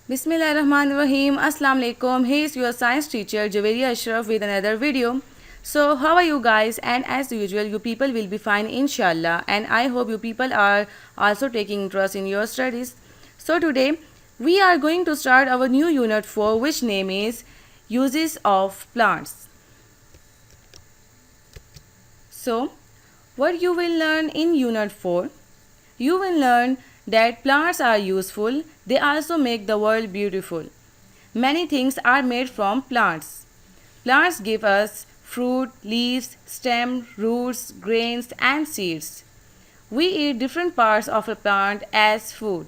Bismillahirrahmanirrahim. Assalamu alaikum. Here is your science teacher Javeria Ashraf with another video. So, how are you guys? And as usual, you people will be fine inshallah. And I hope you people are also taking interest in your studies. So, today we are going to start our new unit 4, which name is Uses of Plants. So, what you will learn in unit 4? You will learn that plants are useful, they also make the world beautiful. Many things are made from plants. Plants give us fruit, leaves, stem, roots, grains, and seeds. We eat different parts of a plant as food.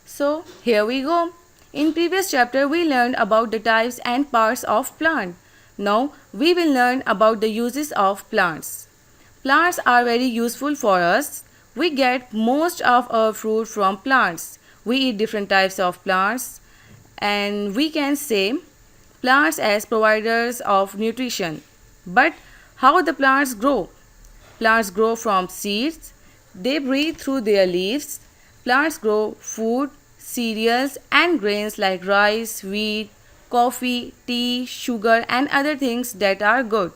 So, here we go. In previous chapter we learned about the types and parts of plant. Now we will learn about the uses of plants. Plants are very useful for us. We get most of our food from plants. We eat different types of plants and we can say plants as providers of nutrition. But how the plants grow? Plants grow from seeds. They breathe through their leaves. Plants grow food, cereals and grains like rice, wheat, coffee, tea, sugar and other things that are good.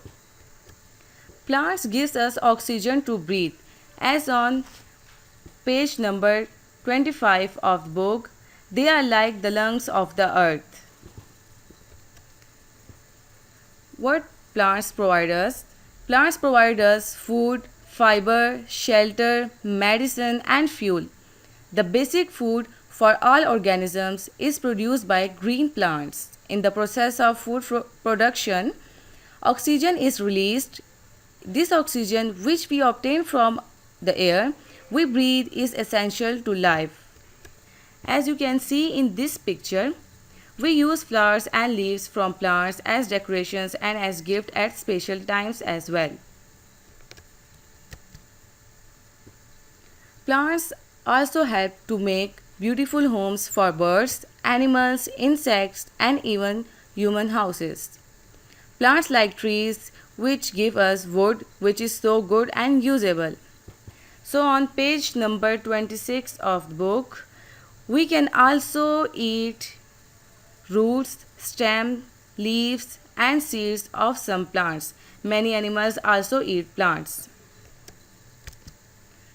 Plants gives us oxygen to breathe. As on page number 25 of the book, they are like the lungs of the earth. What plants provide us? Plants provide us food, fiber, shelter, medicine and fuel. The basic food for all organisms is produced by green plants. In the process of food production, oxygen is released. This oxygen which we obtain from the air we breathe is essential to life. As you can see in this picture, we use flowers and leaves from plants as decorations and as gift at special times as well. Plants also help to make beautiful homes for birds, animals, insects and even human houses. Plants like trees which give us wood which is so good and usable. So on page number 26 of the book, we can also eat roots, stem, leaves and seeds of some plants. Many animals also eat plants.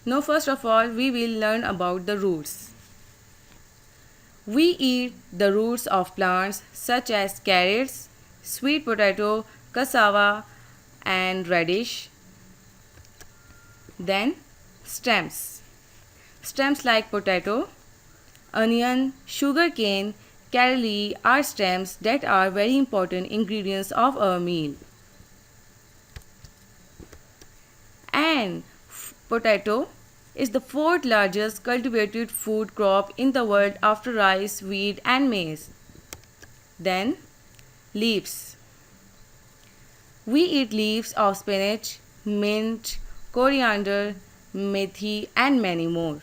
Now first of all, we will learn about the roots. We eat the roots of plants such as carrots, sweet potato, cassava and radish. Then stems. Stems like potato, onion, sugarcane, caraway are stems that are very important ingredients of our meal. And potato is the fourth largest cultivated food crop in the world after rice, wheat and maize. Then leaves. We eat leaves of spinach, mint, coriander, methi and many more.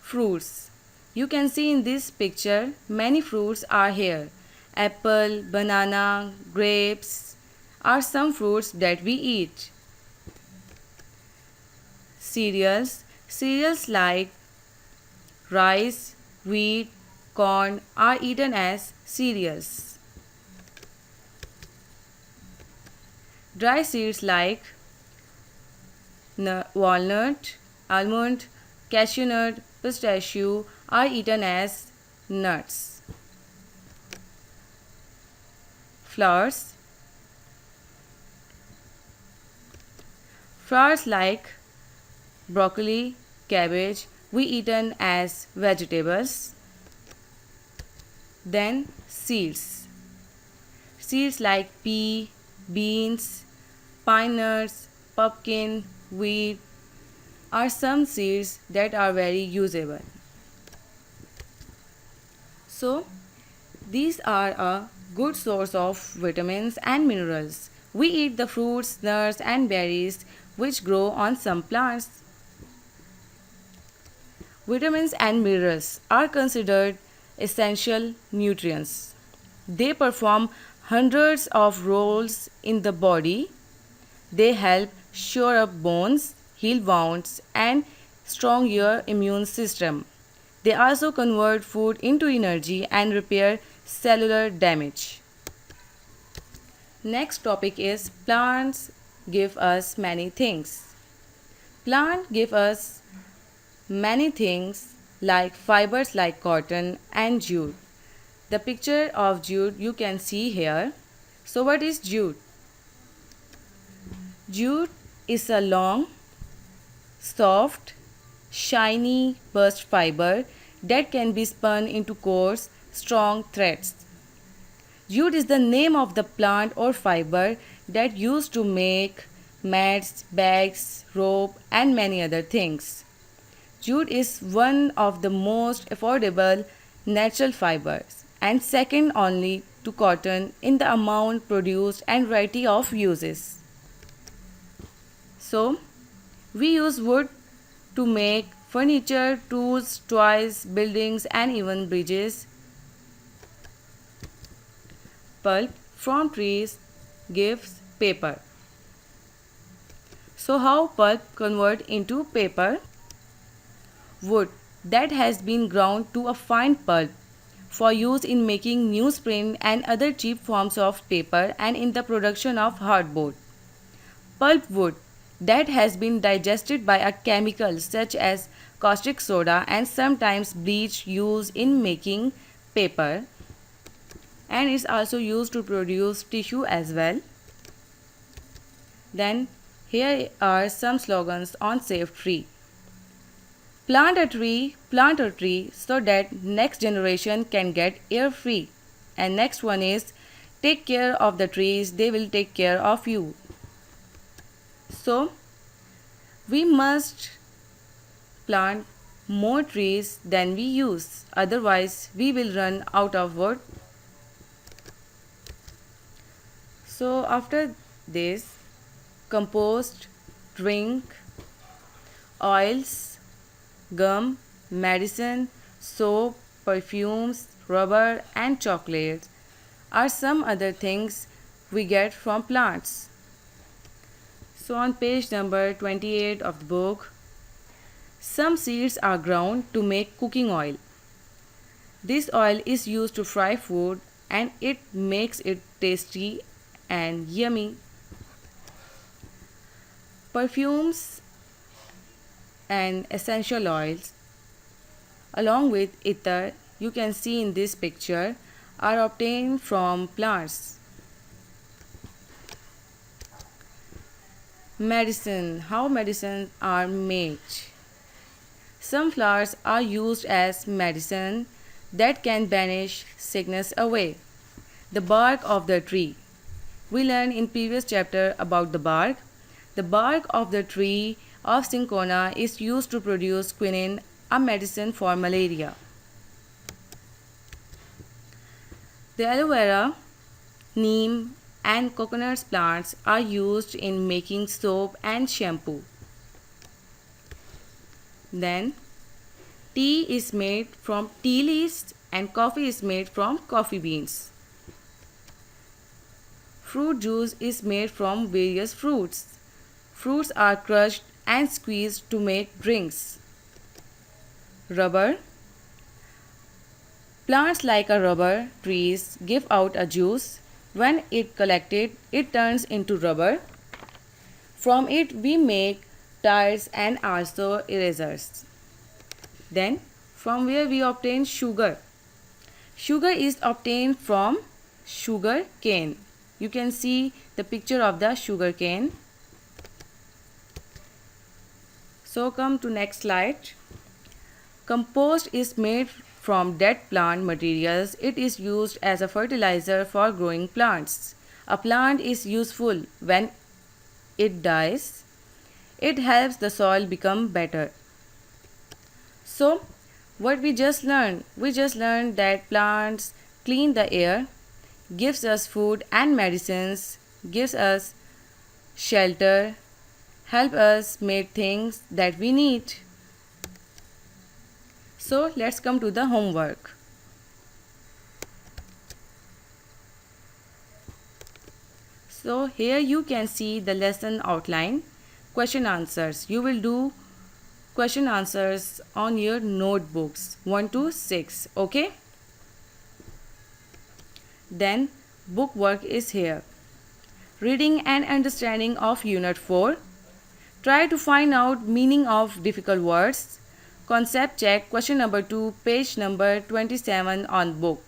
Fruits. You can see in this picture many fruits are here. Apple, banana, grapes are some fruits that we eat. Cereals. Cereals like rice, wheat, corn are eaten as cereals. Dry seeds like walnut, almond, cashew nut, pistachio are eaten as nuts. Flowers. Flowers like broccoli, cabbage we eaten as vegetables. Then seeds. Seeds like pea, beans, pine nuts, pumpkin, wheat are some seeds that are very usable. So, these are a good source of vitamins and minerals. We eat the fruits, nuts and berries which grow on some plants. Vitamins and minerals are considered essential nutrients. They perform hundreds of roles in the body. They help shore up bones, heal wounds, and strong your immune system. They also convert food into energy and repair cellular damage. Next topic is plants give us many things. Plant give us many things like fibers like cotton and jute. The picture of jute you can see here. So what is jute? Jute is a long, soft, shiny burst fiber that can be spun into coarse, strong threads. Jute is the name of the plant or fiber that used to make mats, bags, rope and many other things. Jute is one of the most affordable natural fibers and second only to cotton in the amount produced and variety of uses. So, we use wood to make furniture, tools, toys, buildings and even bridges. Pulp from trees gives paper. So how pulp convert into paper? Wood that has been ground to a fine pulp for use in making newsprint and other cheap forms of paper and in the production of hardboard. Pulp wood that has been digested by a chemical such as caustic soda and sometimes bleach used in making paper, and is also used to produce tissue as well. Then here are some slogans on Save Tree. Plant a tree so that next generation can get air free. And next one is take care of the trees, they will take care of you. So we must plant more trees than we use, otherwise we will run out of wood. So after this, compost, drink, oils, gum, medicine, soap, perfumes, rubber and chocolates are some other things we get from plants. So on page number 28 of the book, some seeds are ground to make cooking oil. This oil is used to fry food and it makes it tasty and yummy. Perfumes and essential oils along with ether you can see in this picture are obtained from plants. Medicine. How medicines are made? Some flowers are used as medicine that can banish sickness away. The bark of the tree. We learned in previous chapter about the bark. The bark of the tree of cinchona is used to produce quinine, a medicine for malaria. The aloe vera, neem and coconut plants are used in making soap and shampoo. Then tea is made from tea leaves and coffee is made from coffee beans. Fruit juice is made from various fruits. Fruits are crushed and squeezed to make drinks. Rubber. Plants like a rubber trees give out a juice. When it collected, it turns into rubber. From it we make tires and also erasers. Then from where we obtain sugar. Sugar is obtained from sugar cane. You can see the picture of the sugar cane. So come to next slide. Compost is made from dead plant materials. It is used as a fertilizer for growing plants. A plant is useful when it dies. It helps the soil become better. So what we just learned? We just learned that plants clean the air, gives us food and medicines, gives us shelter, help us make things that we need. So let's come to the homework. So here you can see the lesson outline, question answers. You will do question answers on your notebooks 1 to 6. Okay? Then book work is here. Reading and understanding of Unit 4. Try to find out meaning of difficult words. Concept check question number 2, page number 27 on book.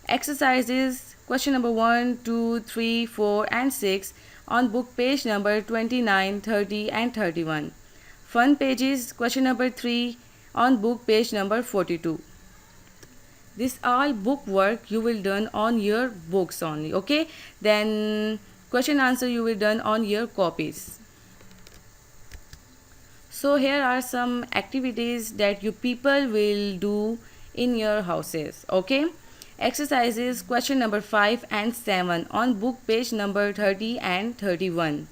Exercises question number 1, 2, 3, 4 and 6 on book page number 29, 30 and 31. Fun pages question number 3 on book page number 42. This all book work you will done on your books only. Okay, then question answer you will done on your copies. So here are some activities that you people will do in your houses. Okay, exercises question number 5 and 7 on book page number 30 and 31.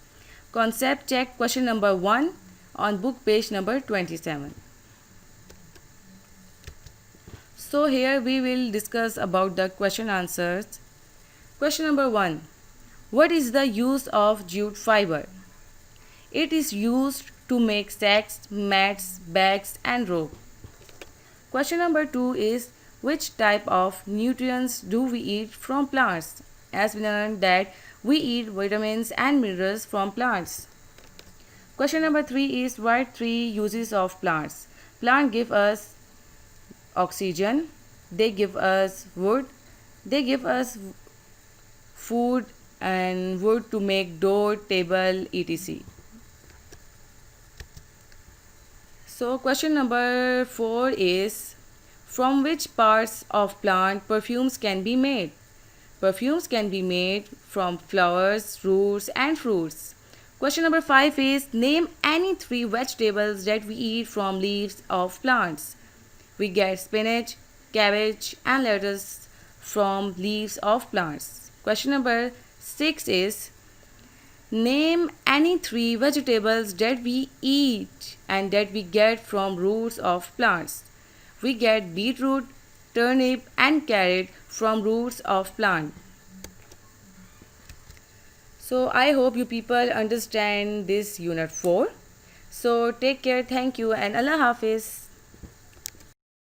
Concept check question number 1 on book page number 27. So here we will discuss about the question answers. Question number 1. What is the use of jute fiber? It is used to make sacks, mats, bags and rope. Question number 2 is which type of nutrients do we eat from plants? As we learned that we eat vitamins and minerals from plants. Question number 3 is write 3 uses of plants. Plants give us oxygen, they give us wood, they give us food and wood to make door, table, etc. So question number 4 is from which parts of plant perfumes can be made? Perfumes can be made from flowers, roots and fruits. Question number 5 is name any 3 vegetables that we eat from leaves of plants. We get spinach, cabbage and lettuce from leaves of plants. Question number 6 is name any 3 vegetables that we eat and that we get from roots of plants. We get beetroot, turnip and carrot from roots of plant. So I hope you people understand this unit 4. So take care, thank you and Allah Hafiz.